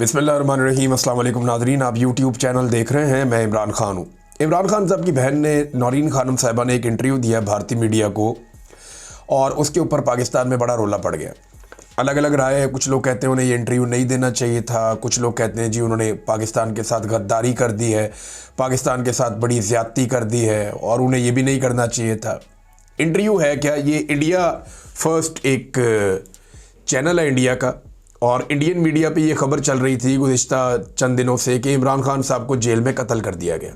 बिस्मिल्लाहिर्रहमानिर्रहीम। अस्सलाम वालेकुम नाज़रीन, आप यूट्यूब चैनल देख रहे हैं। मैं इमरान खान हूँ। इमरान खान साहब की बहन ने नौरीन खानम साहिबा ने एक इंटरव्यू दिया भारतीय मीडिया को और उसके ऊपर पाकिस्तान में बड़ा रोला पड़ गया। अलग अलग राय है। कुछ लोग कहते हैं उन्हें ये इंटरव्यू नहीं देना चाहिए था, कुछ लोग कहते हैं जी उन्होंने पाकिस्तान के साथ गद्दारी कर दी है, पाकिस्तान के साथ बड़ी ज़्यादती कर दी है और उन्हें ये भी नहीं करना चाहिए था। इंटरव्यू है क्या? ये इंडिया फर्स्ट एक चैनल है इंडिया का, और इंडियन मीडिया पे ये खबर चल रही थी गुज़िश्ता चंद दिनों से कि इमरान खान साहब को जेल में कत्ल कर दिया गया।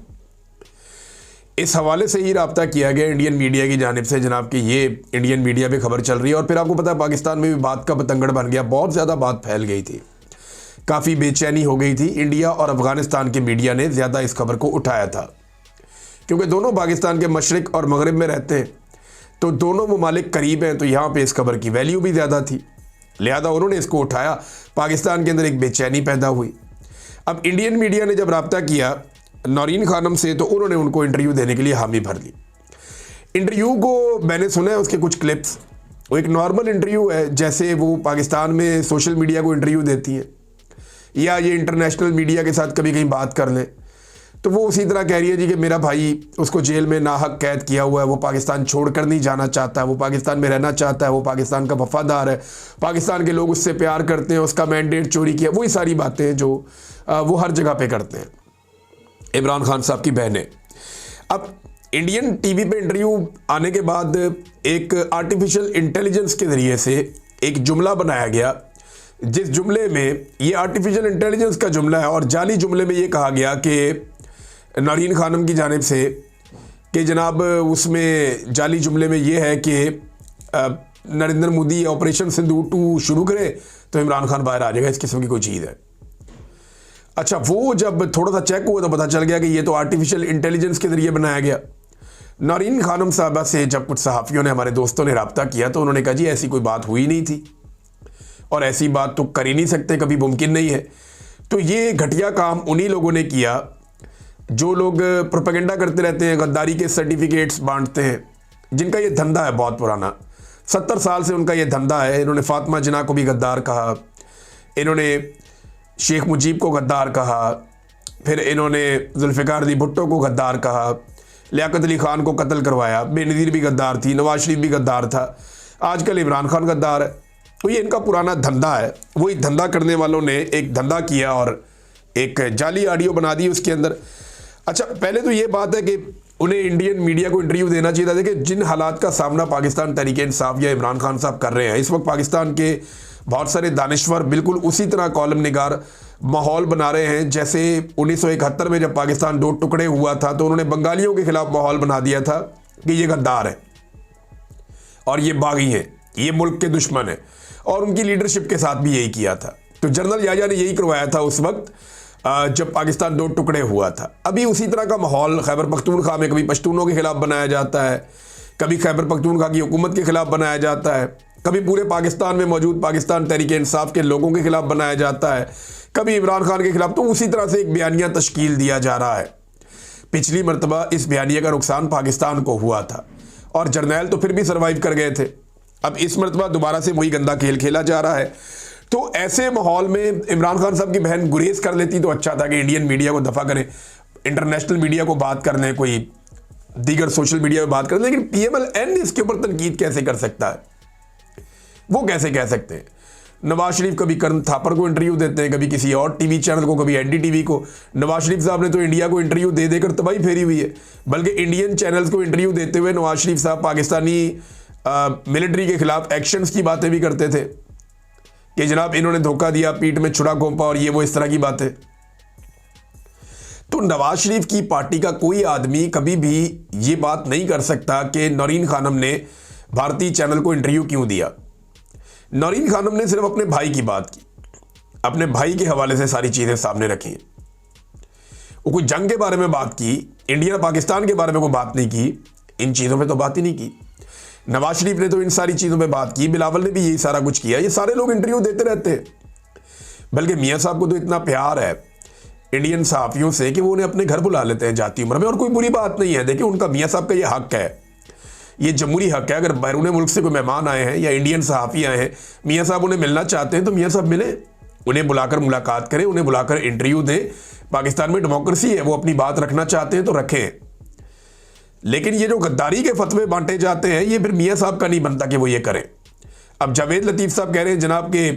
इस हवाले से ही रब्ता किया गया इंडियन मीडिया की जानिब से जनाब कि ये इंडियन मीडिया पे खबर चल रही है। और फिर आपको पता है पाकिस्तान में भी बात का बतंगड़ बन गया, बहुत ज़्यादा बात फैल गई थी, काफ़ी बेचैनी हो गई थी। इंडिया और अफ़गानिस्तान के मीडिया ने ज़्यादा इस खबर को उठाया था क्योंकि दोनों पाकिस्तान के मशरिक़ और मगरिब में रहते हैं, तो दोनों ममालिक करीब हैं, तो यहाँ पर इस खबर की वैल्यू भी ज़्यादा थी, लिहाजा उन्होंने इसको उठाया। पाकिस्तान के अंदर एक बेचैनी पैदा हुई। अब इंडियन मीडिया ने जब रब्ता किया नौरीन खानम से तो उन्होंने उनको इंटरव्यू देने के लिए हामी भर ली। इंटरव्यू को मैंने सुना है, उसके कुछ क्लिप्स, वो एक नॉर्मल इंटरव्यू है जैसे वो पाकिस्तान में सोशल मीडिया को इंटरव्यू देती हैं या ये इंटरनेशनल मीडिया के साथ कभी कहीं बात कर लें, तो वो उसी तरह कह रही है जी कि मेरा भाई उसको जेल में नाहक कैद किया हुआ है, वो पाकिस्तान छोड़कर नहीं जाना चाहता, वो पाकिस्तान में रहना चाहता है, वो पाकिस्तान का वफादार है, पाकिस्तान के लोग उससे प्यार करते हैं, उसका मैंडेट चोरी किया, वही सारी बातें जो वो हर जगह पे करते हैं इमरान खान साहब की बहनें। अब इंडियन टीवी पे इंटरव्यू आने के बाद एक आर्टिफिशियल इंटेलिजेंस के ज़रिए से एक जुमला बनाया गया, जिस जुमले में ये आर्टिफिशियल इंटेलिजेंस का जुमला है और जाली जुमले में ये कहा गया कि नौरीन खानम की जानिब से कि जनाब उसमें जाली जुमले में ये है कि नरेंद्र मोदी ऑपरेशन सिंदूर 2 शुरू करे तो इमरान खान बाहर आ जाएगा, इस किस्म की कोई चीज़ है। अच्छा, वो जब थोड़ा सा चेक हुआ तो पता चल गया कि ये तो आर्टिफिशियल इंटेलिजेंस के ज़रिए बनाया गया। नौरीन खानम साहबा से जब कुछ सहाफ़ियों ने, हमारे दोस्तों ने रब्ता किया तो उन्होंने कहा जी ऐसी कोई बात हुई नहीं थी और ऐसी बात तो कर ही नहीं सकते, कभी मुमकिन नहीं है। तो ये घटिया काम उन्हीं लोगों ने किया जो लोग प्रोपेगेंडा करते रहते हैं, गद्दारी के सर्टिफिकेट्स बांटते हैं, जिनका ये धंधा है बहुत पुराना, 70 साल से उनका ये धंधा है। इन्होंने फातिमा जिन्ना को भी गद्दार कहा, इन्होंने शेख मुजीब को गद्दार कहा, फिर इन्होंने जुल्फ़िकार अली भुट्टो को गद्दार कहा, लियाकत अली ख़ान को कत्ल करवाया, बेनज़ीर भी गद्दार थी, नवाज शरीफ भी गद्दार था, आजकल इमरान खान गद्दार है। तो ये इनका पुराना धंधा है। वही धंधा करने वालों ने एक धंधा किया और एक जाली ऑडियो बना दी उसके अंदर। अच्छा, पहले तो ये बात है कि उन्हें इंडियन मीडिया को इंटरव्यू देना चाहिए था। देखिए जिन हालात का सामना पाकिस्तान तहरीक इंसाफ या इमरान खान साहब कर रहे हैं इस वक्त, पाकिस्तान के बहुत सारे दानिश्वर बिल्कुल उसी तरह कॉलम निगार माहौल बना रहे हैं जैसे 1971 में जब पाकिस्तान 2 टुकड़े हुआ था तो उन्होंने बंगालियों के खिलाफ माहौल बना दिया था कि ये गद्दार है और ये बागी हैं, ये मुल्क के दुश्मन है, और उनकी लीडरशिप के साथ भी यही किया था। तो जनरल याहिया ने यही करवाया था उस वक्त जब पाकिस्तान 2 टुकड़े हुआ था। अभी उसी तरह का माहौल खैबर पख्तूनख्वा में कभी पश्तूनों के खिलाफ बनाया जाता है, कभी खैबर पख्तूनख्वा की हुकूमत के खिलाफ बनाया जाता है, कभी पूरे पाकिस्तान में मौजूद पाकिस्तान तहरीक इंसाफ के लोगों के खिलाफ बनाया जाता है, कभी इमरान खान के खिलाफ। तो उसी तरह से एक बयानिया तश्कील दिया जा रहा है। पिछली मरतबा इस बयानिया का नुकसान पाकिस्तान को हुआ था और जर्नैल तो फिर भी सर्वाइव कर गए थे। अब इस मरतबा दोबारा से वही गंदा खेल खेला जा रहा है। तो ऐसे माहौल में इमरान खान साहब की बहन गुरेज कर लेती तो अच्छा था कि इंडियन मीडिया को दफ़ा करें, इंटरनेशनल मीडिया को बात कर लें, कोई दीगर सोशल मीडिया में बात कर लें। लेकिन PMLN इसके ऊपर तनकीद कैसे कर सकता है? वो कैसे कह सकते हैं? नवाज शरीफ कभी करण थापर को इंटरव्यू देते हैं, कभी किसी और टीवी चैनल को, कभी NDTV को। नवाज शरीफ साहब ने तो इंडिया को इंटरव्यू दे देकर तबाही फेरी हुई है, बल्कि इंडियन चैनल्स को इंटरव्यू देते हुए नवाज शरीफ साहब पाकिस्तानी मिलिट्री के खिलाफ एक्शंस की बातें भी करते थे कि जनाब इन्होंने धोखा दिया, पीठ में छुरा घोंपा और ये वो इस तरह की बातें। तो नवाज शरीफ की पार्टी का कोई आदमी कभी भी ये बात नहीं कर सकता कि नौरीन खानम ने भारतीय चैनल को इंटरव्यू क्यों दिया। नौरीन खानम ने सिर्फ अपने भाई की बात की, अपने भाई के हवाले से सारी चीज़ें सामने रखी। वो कोई जंग के बारे में बात की, इंडिया पाकिस्तान के बारे में कोई बात नहीं की, इन चीज़ों पे तो बात ही नहीं की। नवाज शरीफ ने तो इन सारी चीज़ों पे बात की, बिलावल ने भी यही सारा कुछ किया। ये सारे लोग इंटरव्यू देते रहते हैं, बल्कि मियाँ साहब को तो इतना प्यार है इंडियन सहाफ़ियों से कि वो उन्हें अपने घर बुला लेते हैं जाती उम्र में, और कोई बुरी बात नहीं है। देखिए उनका मियाँ साहब का ये हक है, ये जमहूरी हक है। अगर बैरून मुल्क से कोई मेहमान आए हैं या इंडियन सहाफ़ी आए हैं, मियाँ साहब उन्हें मिलना चाहते हैं तो मियाँ साहब मिलें, उन्हें बुलाकर मुलाकात करें, उन्हें बुलाकर इंटरव्यू दें। पाकिस्तान में डेमोक्रेसी है, वो अपनी बात रखना चाहते हैं तो रखें। लेकिन ये जो गद्दारी के फतवे बांटे जाते हैं, ये फिर मियाँ साहब का नहीं बनता कि वो ये करें। अब जावेद लतीफ़ साहब कह रहे हैं जनाब के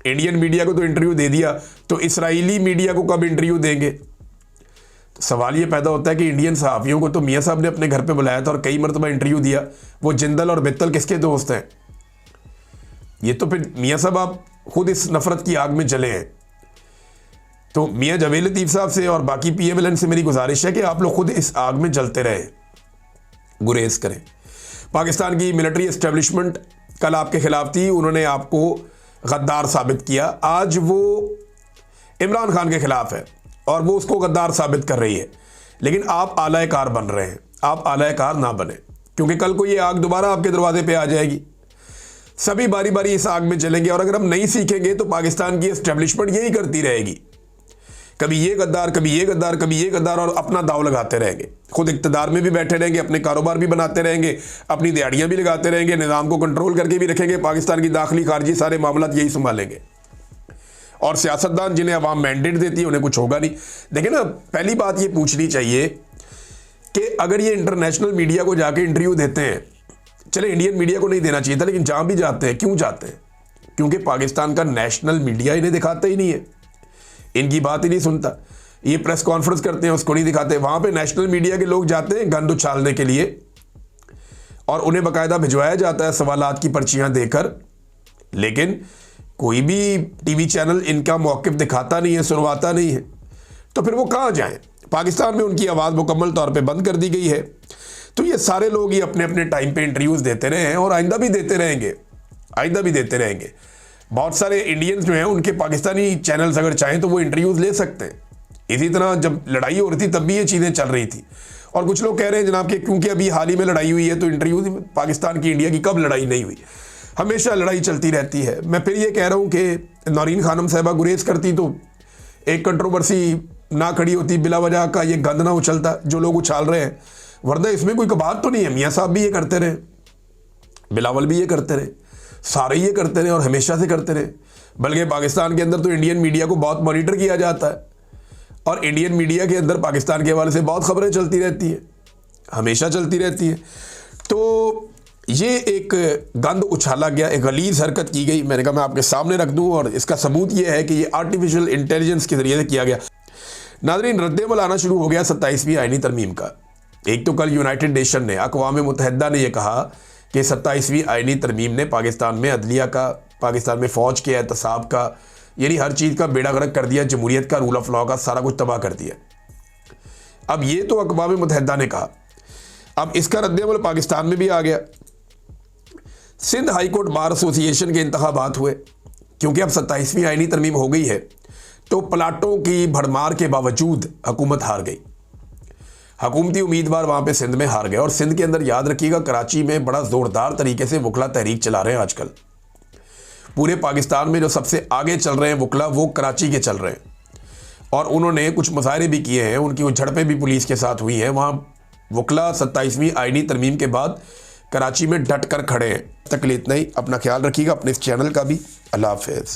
इंडियन मीडिया को तो इंटरव्यू दे दिया, तो इसराइली मीडिया को कब इंटरव्यू देंगे? तो सवाल ये पैदा होता है कि इंडियन सहाफ़ियों को तो मियाँ साहब ने अपने घर पे बुलाया था और कई मरतबा इंटरव्यू दिया। वो जिंदल और बित्तल किसके दोस्त हैं? ये तो फिर मियाँ साहब आप खुद इस नफरत की आग में जले हैं। तो मियाँ जावेद लतीफ़ साहब से और बाकी PMLN से मेरी गुजारिश है कि आप लोग खुद इस आग में जलते रहें, गुरेज करें। पाकिस्तान की मिलिट्री एस्टेब्लिशमेंट कल आपके खिलाफ थी, उन्होंने आपको गद्दार साबित किया। आज वो इमरान खान के खिलाफ है और वो उसको गद्दार साबित कर रही है, लेकिन आप आला कार बन रहे हैं। आप आला कार ना बने, क्योंकि कल को ये आग दोबारा आपके दरवाजे पे आ जाएगी। सभी बारी बारी इस आग में जलेंगे और अगर हम नहीं सीखेंगे तो पाकिस्तान की एस्टेब्लिशमेंट यही करती रहेगी, कभी ये गद्दार, कभी ये गद्दार, कभी ये गद्दार, और अपना दाव लगाते रहेंगे। खुद इक़्तिदार में भी बैठे रहेंगे, अपने कारोबार भी बनाते रहेंगे, अपनी दिहाड़ियाँ भी लगाते रहेंगे, निज़ाम को कंट्रोल करके भी रखेंगे, पाकिस्तान की दाखिली खारजी सारे मामला यही संभालेंगे। और सियासतदान जिन्हें अवाम मैंडेट देती है उन्हें कुछ होगा नहीं। देखिए ना, पहली बात ये पूछनी चाहिए कि अगर ये इंटरनेशनल मीडिया को जाके इंटरव्यू देते हैं, चले इंडियन मीडिया को नहीं देना चाहिए था, लेकिन जहाँ भी जाते हैं, क्यों जाते हैं? क्योंकि पाकिस्तान का नेशनल मीडिया इन्हें दिखाता ही नहीं है, इनकी बात ही नहीं सुनता। ये प्रेस कॉन्फ्रेंस करते हैं, उसको नहीं दिखाते। वहाँ पे नेशनल मीडिया के लोग जाते हैं गंद उछालने के लिए, और उन्हें बाकायदा भिजवाया जाता है सवालात की पर्चियाँ देकर, लेकिन कोई भी टीवी चैनल इनका मौक़िफ़ दिखाता नहीं है, सुनवाता नहीं है। तो फिर वो कहाँ जाएं? पाकिस्तान में उनकी आवाज़ मुकम्मल तौर पे बंद कर दी गई है। तो ये सारे लोग ये अपने अपने टाइम पे इंटरव्यूज़ देते रहे हैं और आइंदा भी देते रहेंगे, आइंदा भी देते रहेंगे। बहुत सारे इंडियंस जो हैं उनके पाकिस्तानी चैनल्स अगर चाहें तो वो इंटरव्यूज़ ले सकते हैं। इसी तरह जब लड़ाई हो रही थी तब भी ये चीज़ें चल रही थी। और कुछ लोग कह रहे हैं जनाब कि क्योंकि अभी हाल ही में लड़ाई हुई है तो इंटरव्यू पाकिस्तान की इंडिया की कब लड़ाई नहीं हुई? हमेशा लड़ाई चलती रहती है। मैं फिर ये कह रहा हूँ कि नौरीन खानम साहिबा गुरेज करती तो एक कंट्रोवर्सी ना खड़ी होती, बिला वजह का ये गंद ना उछलता जो लोग उछाल रहे हैं। वरना इसमें कोई कबात तो नहीं है। मियाँ साहब भी ये करते रहे, बिलावल भी ये करते रहे, सारे ये करते रहे और हमेशा से करते रहे। बल्कि पाकिस्तान के अंदर तो इंडियन मीडिया को बहुत मॉनिटर किया जाता है और इंडियन मीडिया के अंदर पाकिस्तान के हवाले से बहुत खबरें चलती रहती हैं, हमेशा चलती रहती हैं। तो ये एक गंद उछाला गया, एक गलीज़ हरकत की गई। मैंने कहा मैं आपके सामने रख दूं और इसका सबूत ये है कि ये आर्टिफिशियल इंटेलिजेंस के ज़रिए से किया गया। नाज़रीन, रद्द-ए-अमल आना शुरू हो गया 27वीं आईनी तरमीम का। एक तो कल यूनाइटेड नेशन ने, अक़वाम मुत्तहिदा ने यह कहा कि 27वीं आईनी तरमीम ने पाकिस्तान में अदलिया का, पाकिस्तान में फ़ौज के एहतसाब का, यानी हर चीज़ का बेड़ा गर्क कर दिया, जमहूरियत का, रूल ऑफ लॉ का, सारा कुछ तबाह कर दिया। अब ये तो अक़वाम मुत्तहिदा ने कहा, अब इसका रद्द-ए-अमल पाकिस्तान में भी आ गया। Sindh high court bar association के इंतखाबात हुए, क्योंकि अब 27वीं आईनी तरमीम हो गई है तो प्लाटों की भरमार के बावजूद हुकूमत हार गई। हुकूमती उम्मीदवार वहाँ पे सिंध में हार गए। और सिंध के अंदर याद रखिएगा, कराची में बड़ा ज़ोरदार तरीके से वकला तहरीक चला रहे हैं आजकल। पूरे पाकिस्तान में जो सबसे आगे चल रहे हैं वकला, वो कराची के चल रहे हैं। और उन्होंने कुछ मुजाहरे भी किए हैं, उनकी झड़पें भी पुलिस के साथ हुई हैं। वहाँ वकला 27वीं आईनी तरमीम के बाद कराची में डट कर खड़े हैं। तक के लिए इतना ही। अपना ख्याल रखिएगा, अपने इस चैनल का भी। अल्लाह हाफ़िज़।